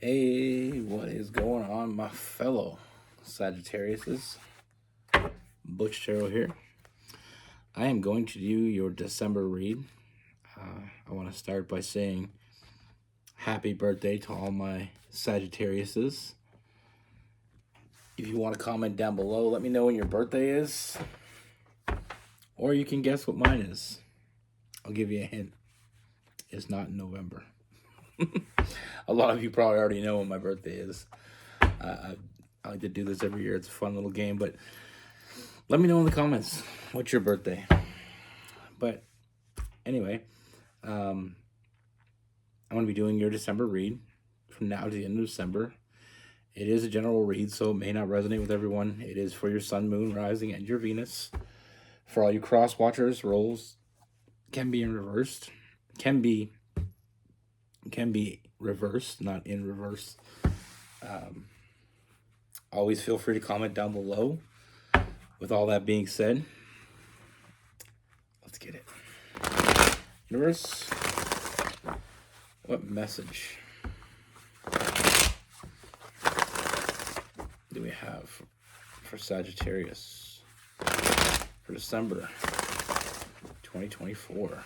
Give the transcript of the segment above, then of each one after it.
Hey, what is going on, my fellow Sagittariuses? Butch Tarot here. I am going to do your December read. I want to start by saying happy birthday to all my Sagittariuses. If you want to comment down below, let me know when your birthday is. Or you can guess what mine is. I'll give you a hint. It's not in November. A lot of you probably already know when my birthday is. I like to do this every year. It's a fun little game, but let me know in the comments what's your birthday. But anyway, I'm going to be doing your December read from now to the end of December. It is a general read, so it may not resonate with everyone. It is for your sun, moon, rising, and your Venus. For all you cross watchers, roles can be in reversed. Can be reversed, not in reverse. Always feel free to comment down below. With all that being said, let's get it. Universe, what message do we have for Sagittarius for December 2024?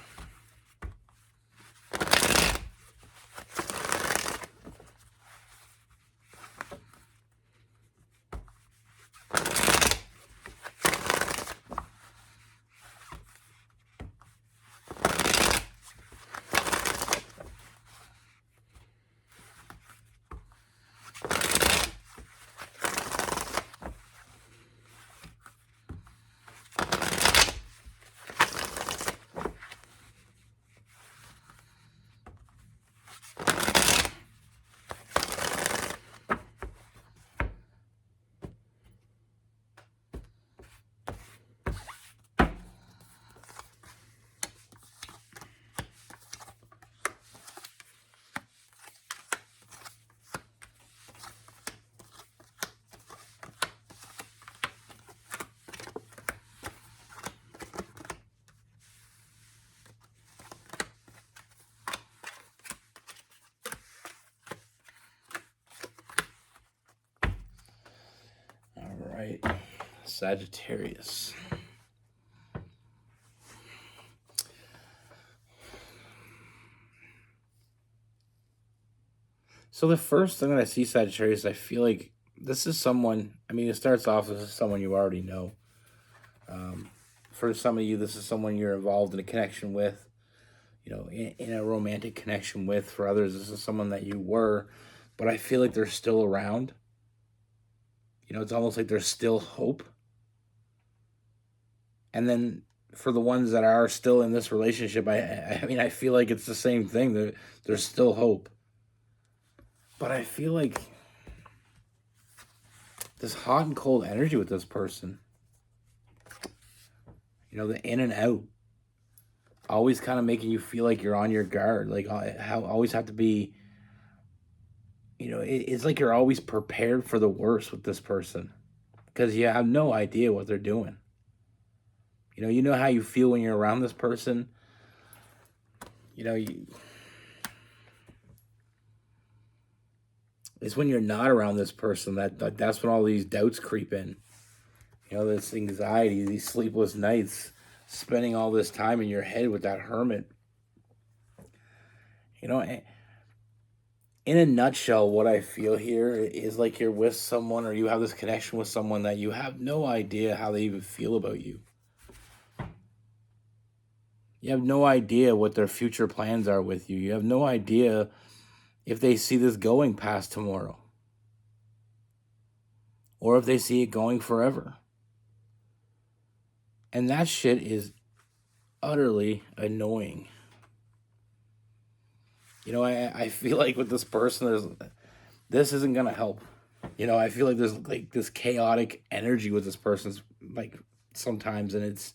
Right, Sagittarius. So the first thing that I see Sagittarius, I feel like this is someone, I mean, it starts off as someone you already know. For some of you, this is someone you're involved in a connection with, in a romantic connection with. For others, this is someone that you were, but I feel like they're still around. It's almost like there's still hope. And then for the ones that are still in this relationship, I mean, I feel like it's the same thing. There's still hope. But I feel like this hot and cold energy with this person, the in and out, always kind of making you feel like you're on your guard, like how always have to be, it's like you're always prepared for the worst with this person because you have no idea what they're doing. You know how you feel when you're around this person. It's when you're not around this person that's when all these doubts creep in. This anxiety, these sleepless nights, spending all this time in your head with that hermit. In a nutshell, what I feel here is like you're with someone or you have this connection with someone that you have no idea how they even feel about you. You have no idea what their future plans are with you. You have no idea if they see this going past tomorrow or if they see it going forever. And that shit is utterly annoying. I feel like with this person, this isn't going to help. I feel like there's like this chaotic energy with this person, like sometimes, and it's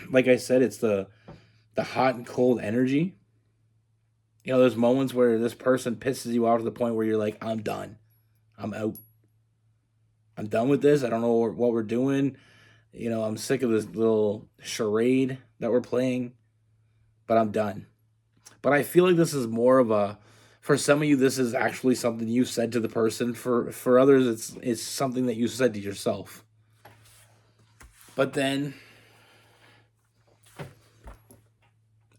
like I said, it's the hot and cold energy. There's moments where this person pisses you off to the point where you're like, I'm done. I'm out. I'm done with this. I don't know what we're doing. I'm sick of this little charade that we're playing, but I'm done. But I feel like this is more of a For some of you, this is actually something you said to the person. For others, it's something that you said to yourself. But then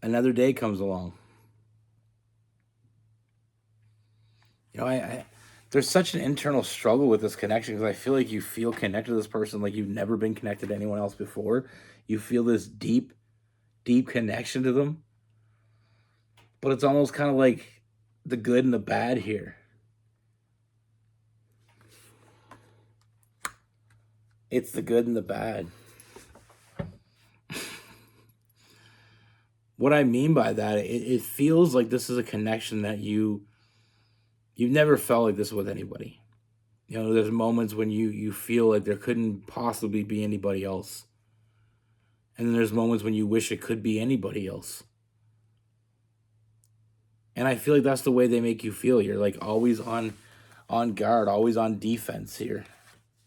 another day comes along. You know, there's such an internal struggle with this connection because I feel like you feel connected to this person like you've never been connected to anyone else before. You feel this deep, deep connection to them. But it's almost kind of like the good and the bad here. It's the good and the bad. What I mean by that, it feels like this is a connection that you've never felt like this with anybody. You know, there's moments when you feel like there couldn't possibly be anybody else. And then there's moments when you wish it could be anybody else. And I feel like that's the way they make you feel. You're like always on guard, always on defense here.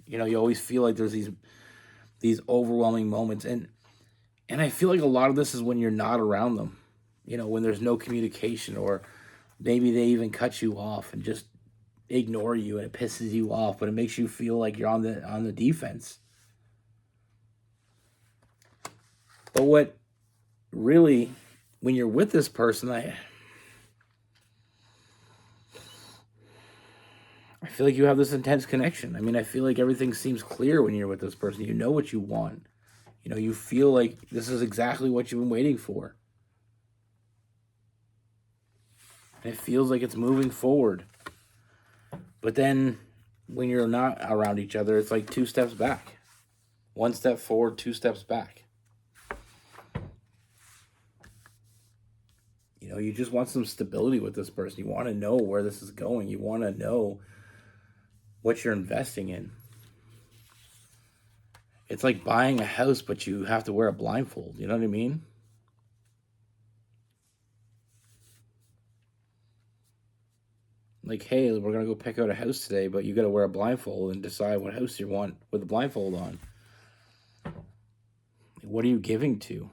You know, you always feel like there's these overwhelming moments. And I feel like a lot of this is when you're not around them. You know, when there's no communication, or maybe they even cut you off and just ignore you, and it pisses you off, but it makes you feel like you're on the defense. But what really, when you're with this person, I feel like you have this intense connection. I mean, I feel like everything seems clear when you're with this person. You know what you want. You know, you feel like this is exactly what you've been waiting for. And it feels like it's moving forward. But then when you're not around each other, it's like 2 steps back. 1 step forward, 2 steps back. You know, you just want some stability with this person. You want to know where this is going. You want to know what you're investing in. It's like buying a house, but you have to wear a blindfold. You know what I mean? Like, hey, we're going to go pick out a house today, but you got to wear a blindfold and decide what house you want with the blindfold on. What are you giving to?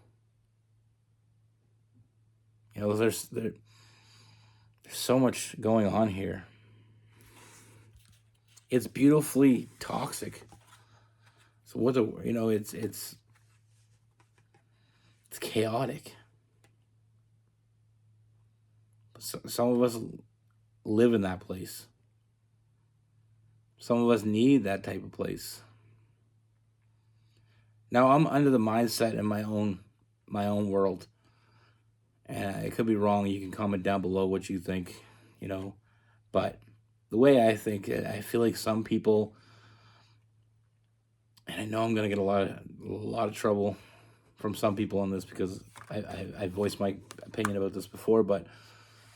You know, there's so much going on here. It's beautifully toxic. So it's chaotic. Some of us live in that place. Some of us need that type of place. Now I'm under the mindset in my own world, and it could be wrong. You can comment down below what you think, you know, but the way I think, I feel like some people, and I know I'm gonna get a lot of trouble from some people on this because I voiced my opinion about this before, but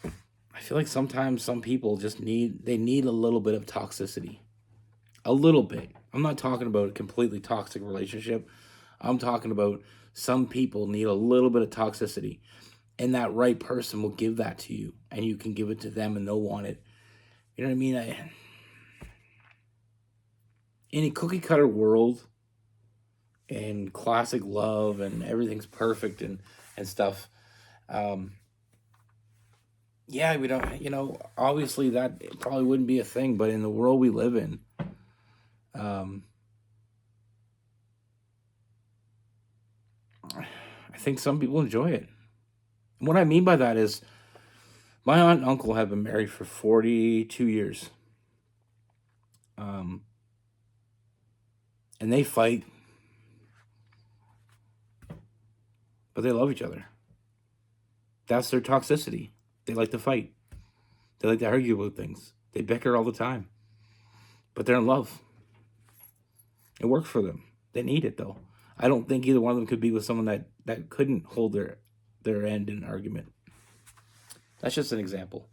I feel like sometimes some people just need a little bit of toxicity. A little bit. I'm not talking about a completely toxic relationship. I'm talking about some people need a little bit of toxicity. And that right person will give that to you. And you can give it to them and they'll want it. You know what I mean? In a cookie cutter world, and classic love, and everything's perfect and stuff, yeah, we don't, you know, obviously that probably wouldn't be a thing, but in the world we live in, I think some people enjoy it. And what I mean by that is my aunt and uncle have been married for 42 years. And they fight, but they love each other. That's their toxicity. They like to fight. They like to argue about things. They bicker all the time. But they're in love. It works for them. They need it, though. I don't think either one of them could be with someone that couldn't hold their end in an argument. That's just an example.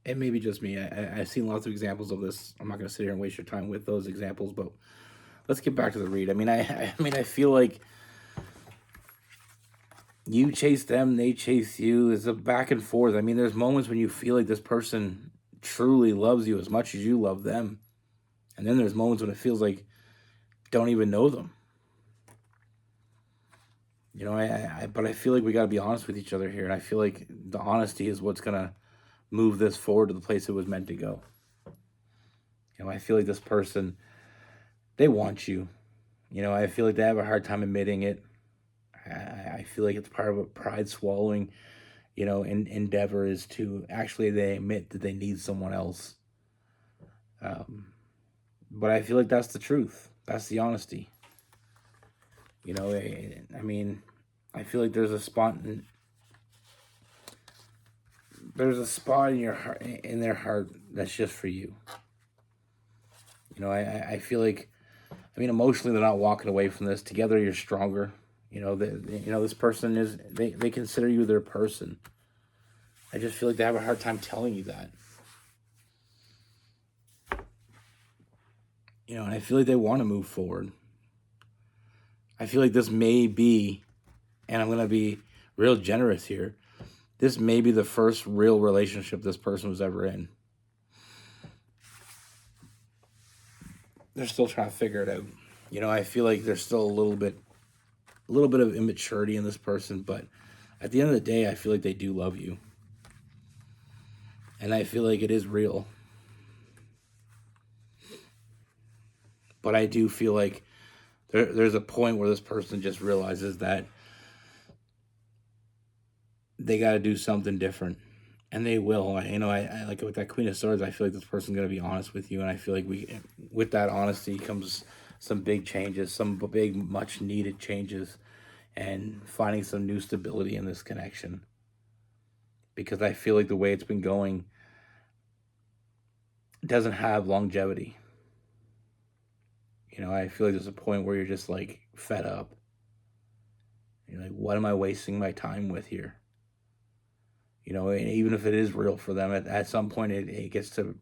It may be just me. I've seen lots of examples of this. I'm not going to sit here and waste your time with those examples, but let's get back to the read. I mean, I feel like you chase them, they chase you. It's a back and forth. I mean, there's moments when you feel like this person truly loves you as much as you love them. And then there's moments when it feels like you don't even know them. You know, but I feel like we got to be honest with each other here, and I feel like the honesty is what's gonna move this forward to the place it was meant to go. You know, I feel like this person, they want you. You know, I feel like they have a hard time admitting it. I feel like it's part of a pride swallowing, endeavor is to actually they admit that they need someone else. Um, but I feel like that's the truth. That's the honesty. You know, I mean, I feel like there's a spot in your heart, in their heart, that's just for you. You know, I feel like, I mean, emotionally, they're not walking away from this. Together, you're stronger. This person they consider you their person. I just feel like they have a hard time telling you that. You know, and I feel like they want to move forward. I feel like this may be, and I'm going to be real generous here, this may be the first real relationship this person was ever in. They're still trying to figure it out. You know, I feel like there's still a little bit of immaturity in this person, but at the end of the day, I feel like they do love you. And I feel like it is real. But I do feel like there's a point where this person just realizes that they got to do something different. And they will. I like with that Queen of Swords, I feel like this person's going to be honest with you. And I feel like with that honesty comes some big changes, some big, much needed changes, and finding some new stability in this connection. Because I feel like the way it's been going doesn't have longevity. You know, I feel like there's a point where you're just like fed up. You're like, what am I wasting my time with here? You know, and even if it is real for them, at some point it gets to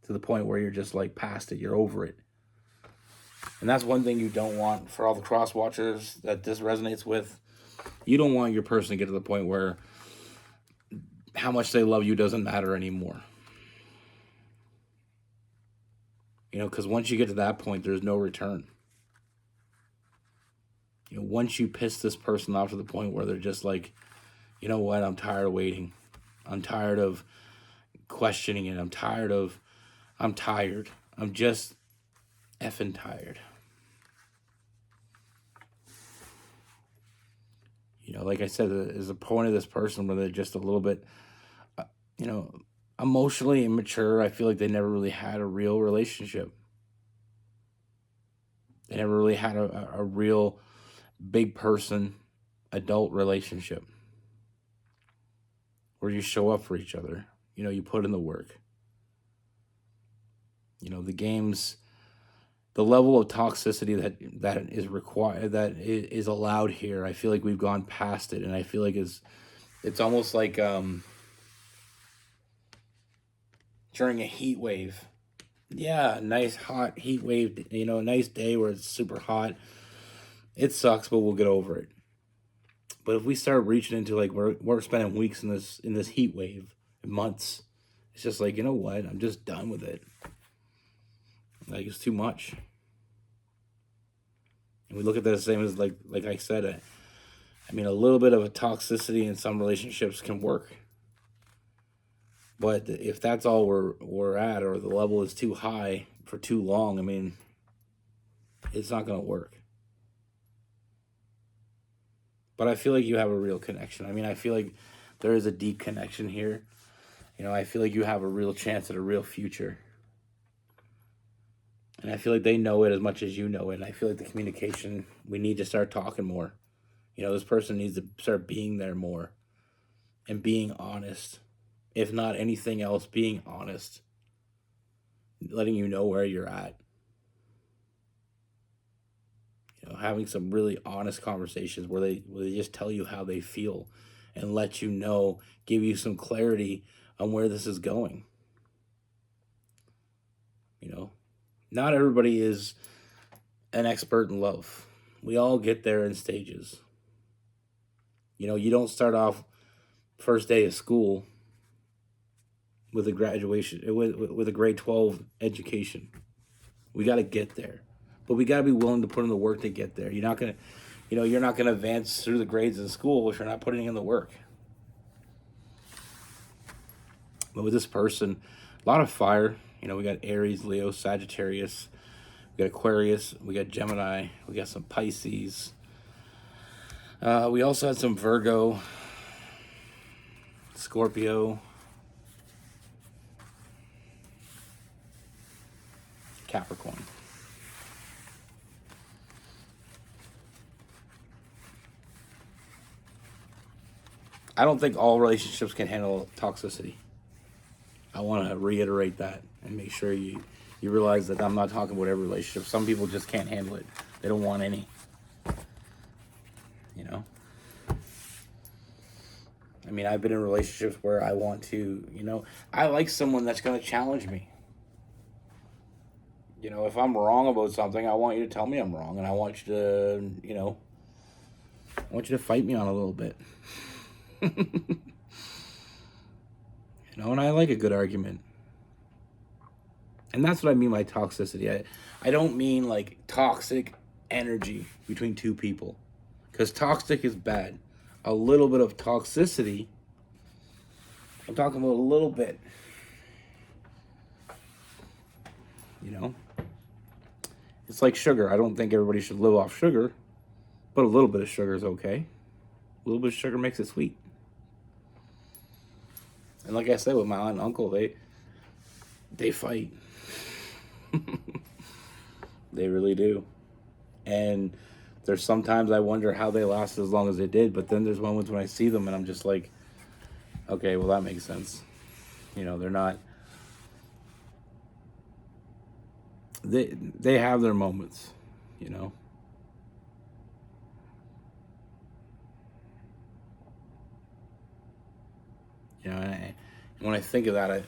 the point where you're just like past it, you're over it. And that's one thing you don't want for all the cross watchers that this resonates with. You don't want your person to get to the point where how much they love you doesn't matter anymore. You know, because once you get to that point, there's no return. You know, once you piss this person off to the point where they're just like, you know what, I'm tired of waiting. I'm tired of questioning it. I'm tired. I'm just effing tired. You know, like I said, there's a point of this person where they're just a little bit, emotionally immature. I feel like they never really had a real relationship. They never really had a real big person adult relationship where you show up for each other. You know, you put in the work. You know, the level of toxicity that is required, that is allowed here, I feel like we've gone past it. And I feel like it's almost like during a heat wave. Yeah, nice hot heat wave, a nice day where it's super hot. It sucks, but we'll get over it. But if we start reaching into like we're spending weeks in this heat wave, months, it's just like, you know what? I'm just done with it. Like, it's too much. And we look at that the same as like I said, I mean, a little bit of a toxicity in some relationships can work. But if that's all we're at, or the level is too high for too long, I mean, it's not going to work. But I feel like you have a real connection. I mean, I feel like there is a deep connection here. You know, I feel like you have a real chance at a real future. And I feel like they know it as much as you know it. And I feel like the communication, we need to start talking more. You know, this person needs to start being there more and being honest. If not anything else, being honest. Letting you know where you're at. You know, having some really honest conversations where they just tell you how they feel and let you know, give you some clarity on where this is going. You know, not everybody is an expert in love. We all get there in stages. You know, you don't start off first day of school with a graduation, with a grade 12 education. We got to get there. But we got to be willing to put in the work to get there. You're not going you're not going to advance through the grades in school if you're not putting in the work. But with this person, a lot of fire. We got Aries, Leo, Sagittarius. We got Aquarius. We got Gemini. We got some Pisces. We also had some Virgo, Scorpio, Capricorn. I don't think all relationships can handle toxicity. I want to reiterate that and make sure you realize that I'm not talking about every relationship. Some people just can't handle it. They don't want any. I mean, I've been in relationships where I want to, I like someone that's going to challenge me. If I'm wrong about something, I want you to tell me I'm wrong, and I want you to, I want you to fight me on a little bit. And I like a good argument. And that's what I mean by toxicity. I don't mean like toxic energy between two people, because toxic is bad. A little bit of toxicity, I'm talking about a little bit. It's like sugar. I don't think everybody should live off sugar, but a little bit of sugar is okay. A little bit of sugar makes it sweet. And like I said, with my aunt and uncle, they fight. They really do. And there's sometimes I wonder how they lasted as long as they did, but then there's moments when I see them and I'm just like, okay, well, that makes sense. They're not... They have their moments, and when I think of that,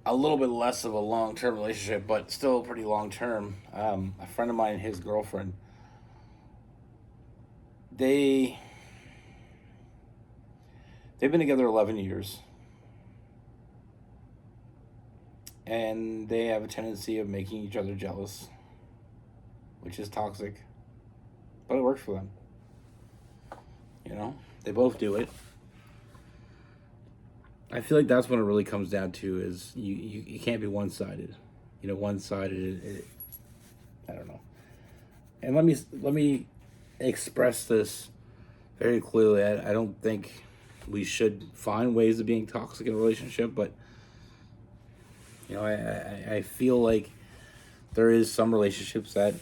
a little bit less of a long-term relationship, but still pretty long-term. A friend of mine and his girlfriend, they've been together 11 years. And they have a tendency of making each other jealous, which is toxic. But it works for them. They both do it. I feel like that's what it really comes down to, is you can't be one-sided. One-sided, I don't know. And let me express this very clearly. I don't think we should find ways of being toxic in a relationship, but I feel like there is some relationships that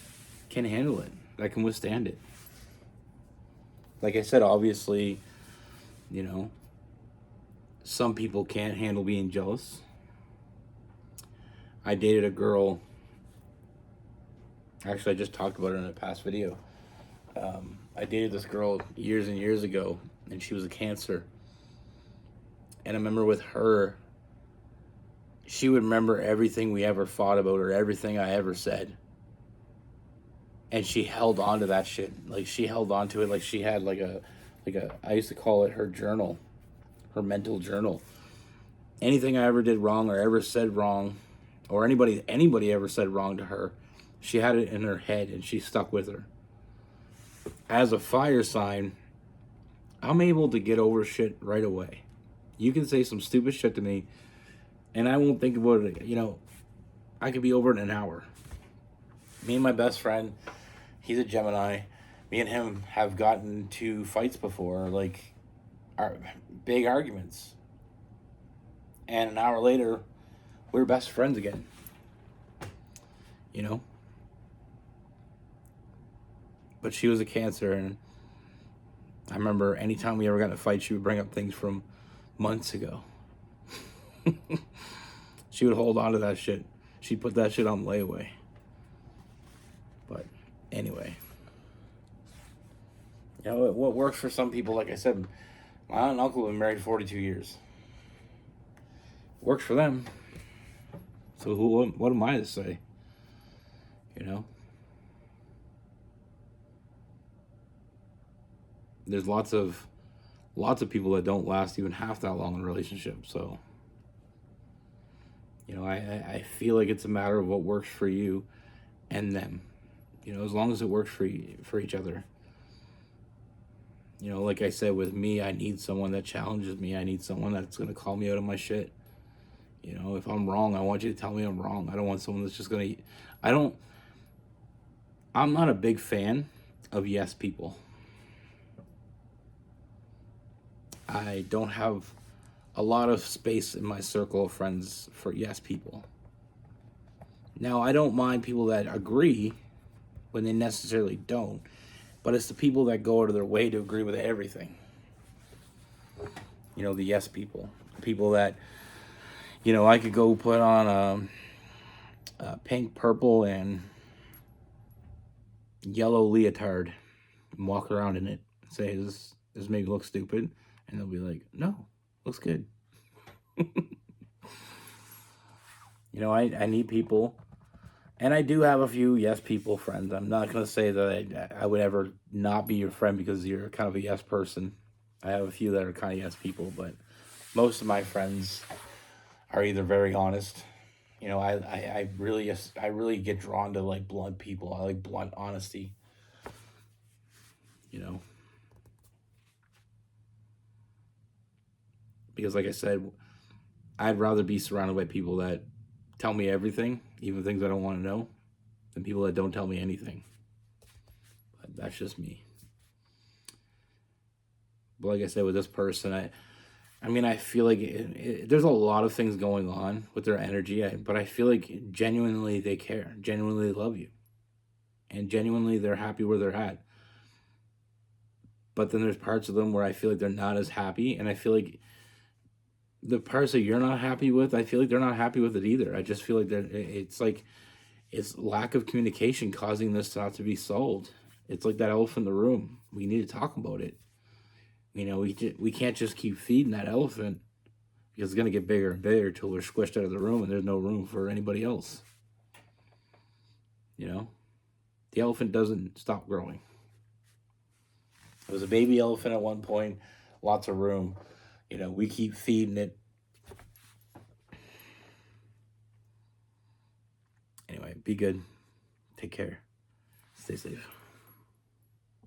can handle it, that can withstand it. Like I said, obviously, some people can't handle being jealous. I dated a girl, actually I just talked about it in a past video. I dated this girl years and years ago, and she was a Cancer. And I remember with her, she would remember everything we ever fought about or everything I ever said. And she held on to that shit. Like, she held on to it like she had like a, I used to call it her journal, her mental journal. Anything I ever did wrong or ever said wrong, or anybody ever said wrong to her, she had it in her head and she stuck with her. As a fire sign, I'm able to get over shit right away. You can say some stupid shit to me, and I won't think about it. I could be over it in an hour. Me and my best friend, he's a Gemini. Me and him have gotten to fights before, like big arguments. And an hour later, we're best friends again. But she was a Cancer, and I remember anytime we ever got in a fight, she would bring up things from months ago. She would hold on to that shit. She'd put that shit on layaway. But anyway, what works for some people, like I said, my aunt and uncle have been married 42 years. Works for them. So what am I to say? There's lots of people that don't last even half that long in a relationship. So, I feel like it's a matter of what works for you and them. As long as it works for each other. You know, like I said, with me, I need someone that challenges me. I need someone that's going to call me out of my shit. You know, if I'm wrong, I want you to tell me I'm wrong. I don't want someone that's just going to... I'm not a big fan of yes people. I don't have a lot of space in my circle of friends for yes people. Now, I don't mind people that agree when they necessarily don't, but it's the people that go out of their way to agree with everything. You know, the yes people. People that, you know, I could go put on a pink, purple, and yellow leotard and walk around in it and say, this make me look stupid? And they'll be like, no, looks good. You know, I need people, and I do have a few yes people friends. I'm not going to say that I would ever not be your friend because you're kind of a yes person. I have a few that are kind of yes people, but most of my friends are either very honest. You know, I really get drawn to like blunt people. I like blunt honesty. You know, because like I said, I'd rather be surrounded by people that tell me everything, even things I don't want to know, than people that don't tell me anything. But that's just me. But like I said, with this person, I mean, I feel like there's a lot of things going on with their energy, but I feel like genuinely they care, genuinely they love you, and genuinely they're happy where they're at. But then there's parts of them where I feel like they're not as happy, and I feel like the parts that you're not happy with, I feel like they're not happy with it either. I just feel like it's lack of communication causing this not to be solved. It's like that elephant in the room. We need to talk about it. You know, we can't just keep feeding that elephant because it's going to get bigger and bigger till we're squished out of the room and there's no room for anybody else. You know, the elephant doesn't stop growing. It was a baby elephant at one point, lots of room. You know, we keep feeding it. Anyway, be good. Take care. Stay safe.